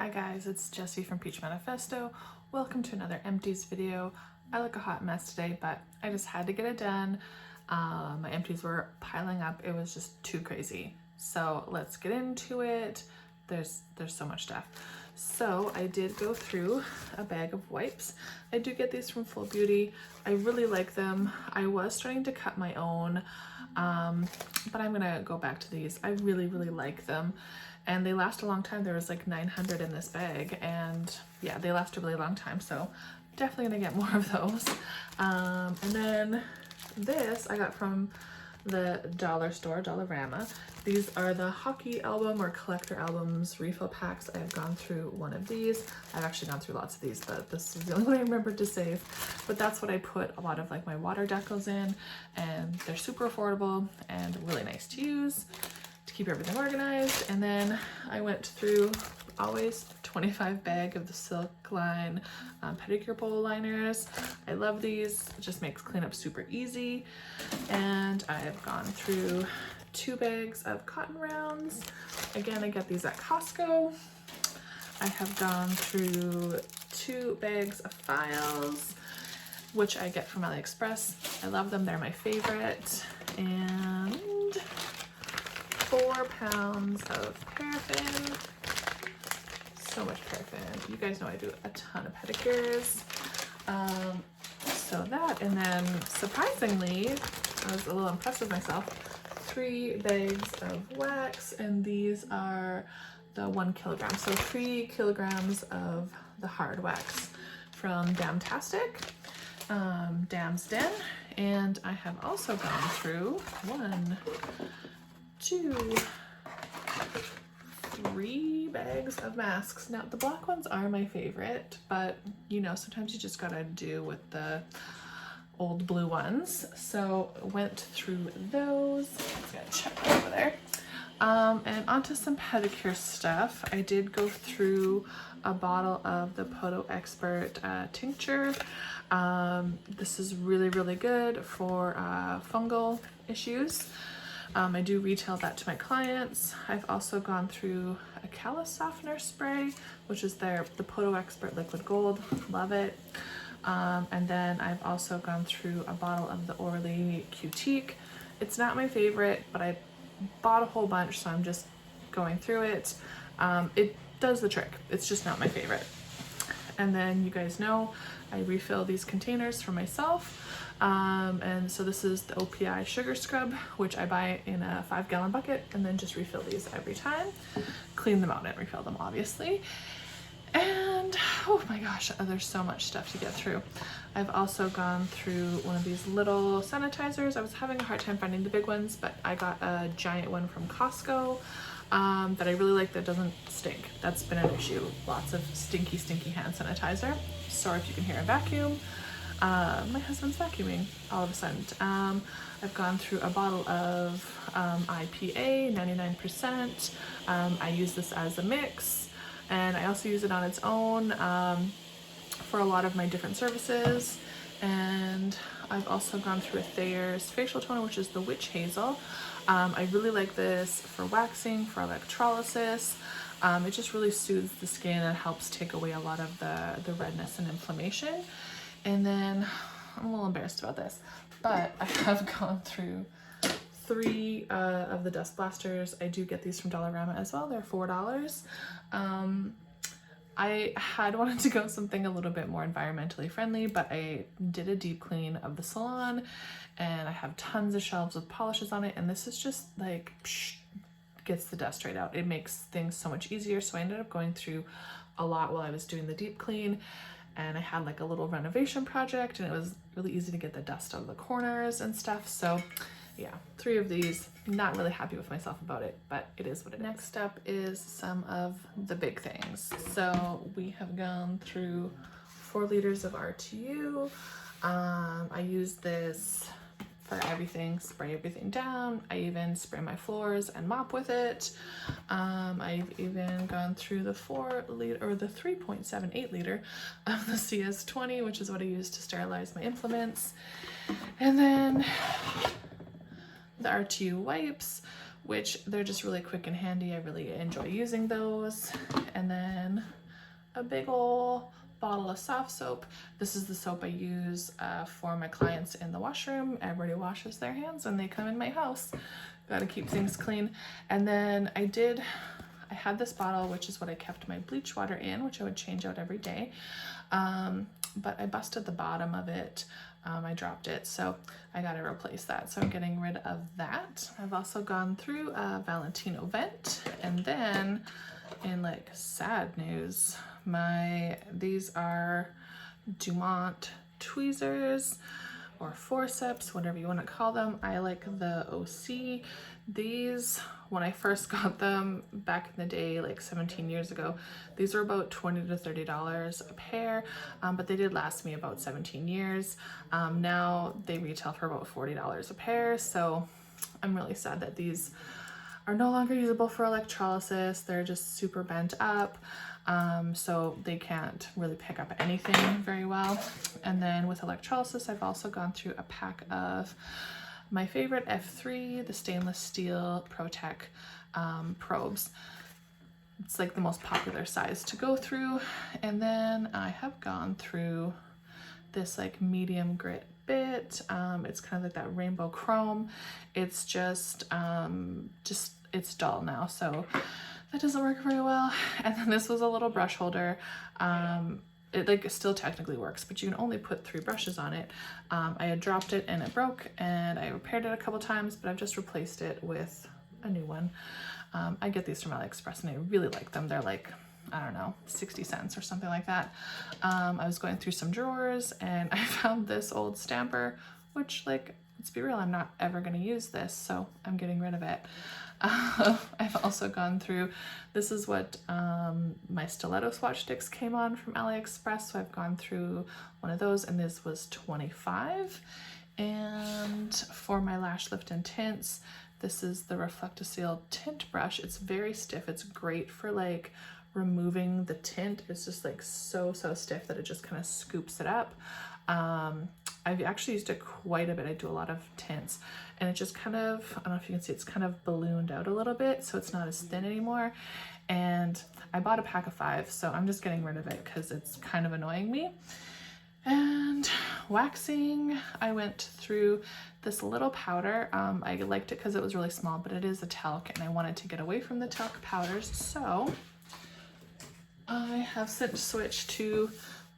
Hi guys, it's Jessie from Peachmanifesto. Welcome to another empties video. I look a hot mess today, but I just had to get it done. My empties were piling up. It was just too crazy. So let's get into it. There's so much stuff. So I did go through a bag of wipes. I do get these from Full Beauty. I really like them. I was starting to cut my own, but I'm gonna go back to these. I really like them. And they last a long time. There was like 900 in this bag, and yeah, they last a really long time, so definitely gonna get more of those. And then this I got from the dollar store, Dollarama. These are the hockey album or collector albums refill packs. I have gone through one of these. I've actually gone through lots of these, but this is the only one I remembered to save. But that's what I put a lot of like my water decals in, and they're super affordable and really nice to use to keep everything organized. And then I went through always 25 bag of the Silk Line pedicure bowl liners. I love these. It just makes cleanup super easy. And I have gone through 2 bags of cotton rounds. Again, I get these at Costco. I have gone through 2 bags of files, which I get from AliExpress. I love them. They're my favorite. And 4 pounds of paraffin. So much paraffin. You guys know I do a ton of pedicures. So that, and then surprisingly, I was a little impressed with myself, 3 bags of wax, and these are the 1 kilogram. So 3 kilograms of the hard wax from Damtastic, Dam's Den. And I have also gone through 1, 2, 3 bags of masks. Now the black ones are my favorite, but you know, sometimes you just gotta do with the old blue ones. So went through those. Let's get a check over there. And onto some pedicure stuff. I did go through a bottle of the Poto Expert tincture. This is really good for fungal issues. I do retail that to my clients. I've also gone through a callus softener spray, which is the Poto Expert Liquid Gold. Love it. And then I've also gone through a bottle of the Orly Cutique. It's not my favorite, but I bought a whole bunch, so I'm just going through it. It does the trick. It's just not my favorite. And then you guys know I refill these containers for myself. And so this is the Opi Sugar Scrub, which I buy in a 5-gallon bucket and then just refill these every time. Clean them out and refill them, obviously. And oh my gosh, there's so much stuff to get through. I've also gone through one of these little sanitizers. I was having a hard time finding the big ones, but I got a giant one from Costco that I really like, that doesn't stink. That's been an issue. Lots of stinky hand sanitizer. Sorry if you can hear a vacuum. My husband's vacuuming all of a sudden. I've gone through a bottle of IPA, 99%. I use this as a mix, and I also use it on its own for a lot of my different services. And I've also gone through a Thayer's facial toner, which is the Witch Hazel. I really like this for waxing, for electrolysis. It just really soothes the skin and helps take away a lot of the redness and inflammation. And then I'm a little embarrassed about this, but I have gone through 3 of the dust blasters. I do get these from Dollarama as well. They're $4. I had wanted to go something a little bit more environmentally friendly, but I did a deep clean of the salon, and I have tons of shelves with polishes on it, and this is just like gets the dust right out. It makes things so much easier. So I ended up going through a lot while I was doing the deep clean, and I had like a little renovation project, and it was really easy to get the dust out of the corners and stuff. So yeah, 3 of these. Not really happy with myself about it, but it is what it is. Next up is some of the big things. So we have gone through 4 liters of RTU. I use this for everything, spray everything down. I even spray my floors and mop with it. I've even gone through the 4 liter or the 3.78 liter of the CS20, which is what I use to sterilize my implements. And then the RTU wipes, which they're just really quick and handy. I really enjoy using those. And then a big ol' bottle of soft soap. This is the soap I use for my clients in the washroom. Everybody washes their hands when they come in my house. Gotta keep things clean. And then I had this bottle, which is what I kept my bleach water in, which I would change out every day. But I busted the bottom of it. I dropped it, so I gotta replace that. So I'm getting rid of that. I've also gone through a Valentino vent, and then in like sad news, these are Dumont Tweezers or forceps, whatever you want to call them. I like the OC. These, when I first got them back in the day, like 17 years ago, these were about $20 to $30 a pair, but they did last me about 17 years. Now they retail for about $40 a pair, so I'm really sad that these are no longer usable for electrolysis. They're just super bent up, so they can't really pick up anything very well. And then with electrolysis, I've also gone through a pack of my favorite F3, the stainless steel ProTech probes. It's like the most popular size to go through. And then I have gone through this like medium grit bit. It's kind of like that rainbow chrome. It's just it's dull now, so that doesn't work very well. And then this was a little brush holder. It still technically works, but you can only put 3 brushes on it. I had dropped it and it broke, and I repaired it a couple times, but I've just replaced it with a new one. I get these from AliExpress and I really like them. They're like, I don't know, 60 cents or something like that. I was going through some drawers and I found this old stamper, which, like, let's be real, I'm not ever going to use this, so I'm getting rid of it. I've also gone through, this is what my stiletto swatch sticks came on from AliExpress, so I've gone through one of those, and this was $25. And for my lash lift and tints, this is the Reflecta Seal tint brush. It's very stiff. It's great for like removing the tint. It's just like so stiff that it just kind of scoops it up. I've actually used it quite a bit. I do a lot of tints, and it just kind of, I don't know if you can see, it's kind of ballooned out a little bit, so it's not as thin anymore. And I bought a pack of 5, so I'm just getting rid of it because it's kind of annoying me. And waxing, I went through this little powder. I liked it because it was really small, but it is a talc, and I wanted to get away from the talc powders, so I have since switched to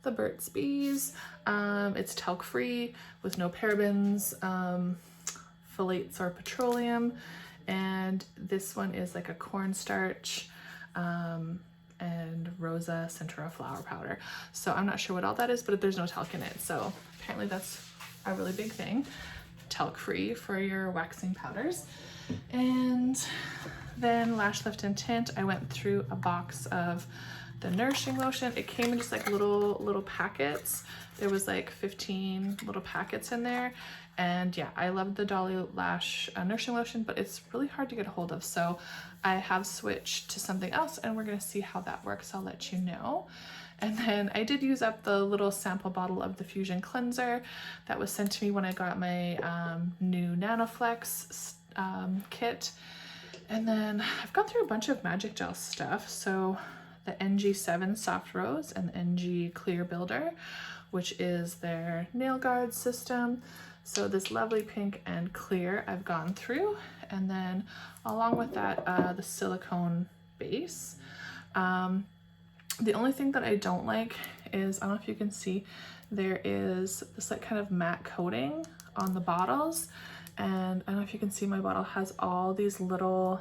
the Burt's Bees. It's talc free with no parabens, phthalates or petroleum, and this one is like a cornstarch and Rosa Centura flower powder. So I'm not sure what all that is, but there's no talc in it, so apparently that's a really big thing. Talc free for your waxing powders. And then lash lift and tint, I went through a box of the nourishing lotion. It came in just like little packets. There was like 15 little packets in there, and yeah, I love the Dolly Lash nourishing lotion, but it's really hard to get a hold of, so I have switched to something else, and we're gonna see how that works. I'll let you know. And then I did use up the little sample bottle of the Fusion Cleanser that was sent to me when I got my new Nanoflex kit. And then I've gone through a bunch of Magic Gel stuff. So the NG7 Soft Rose and the NG Clear Builder, which is their nail guard system. So this lovely pink and clear I've gone through. And then along with that, the silicone base. The only thing that I don't like is, I don't know if you can see, there is this like kind of matte coating on the bottles. And I don't know if you can see, my bottle has all these little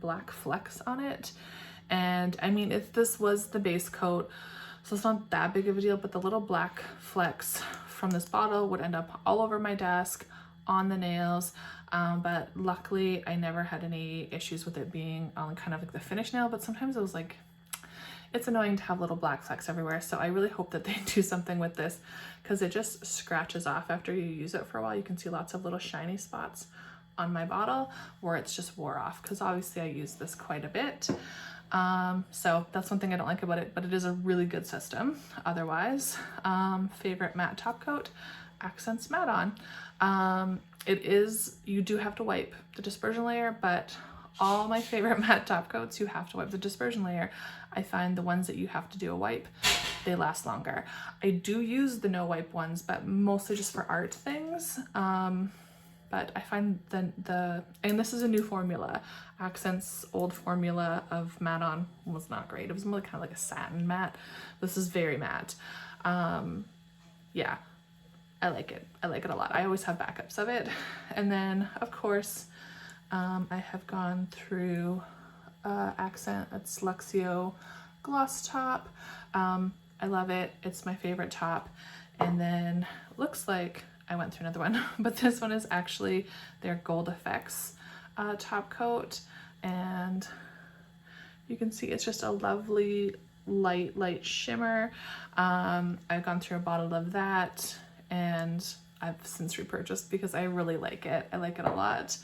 black flecks on it. And I mean, if this was the base coat, so it's not that big of a deal, but the little black flecks from this bottle would end up all over my desk, on the nails. But luckily I never had any issues with it being on kind of like the finish nail, but sometimes it was like, it's annoying to have little black flecks everywhere. So I really hope that they do something with this, because it just scratches off after you use it for a while. You can see lots of little shiny spots on my bottle where it's just wore off, because obviously I use this quite a bit. So that's one thing I don't like about it, but it is a really good system. Otherwise, favorite matte top coat, Accents Matte On. you do have to wipe the dispersion layer, but all my favorite matte top coats, you have to wipe the dispersion layer. I find the ones that you have to do a wipe, they last longer. I do use the no wipe ones, but mostly just for art things. But I find and this is a new formula. Accent's old formula of matte on was not great. It was more kind of like a satin matte. This is very matte. Yeah, I like it. I like it a lot. I always have backups of it. And then of course, I have gone through Accent, it's Luxio gloss top. I love it. It's my favorite top. And then looks like I went through another one, but this one is actually their Gold Effects top coat. And you can see it's just a lovely light shimmer. I've gone through a bottle of that and I've since repurchased because I really like it. I like it a lot.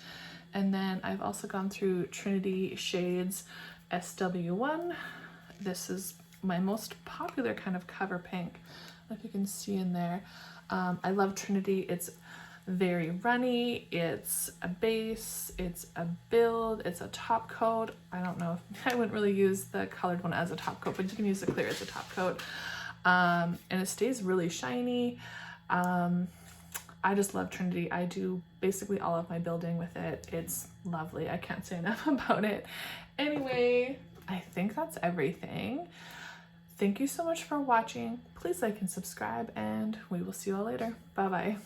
And then I've also gone through Trinity Shades Sw1. This is my most popular kind of cover pink, like you can see in there. I love Trinity. It's very runny. It's a base, it's a build, it's a top coat. I don't know if I wouldn't really use the colored one as a top coat, but you can use the clear as a top coat. And it stays really shiny. I just love Trinity. I do basically all of my building with it. It's lovely. I can't say enough about it. Anyway, I think that's everything. Thank you so much for watching. Please like and subscribe, and we will see you all later. Bye-bye.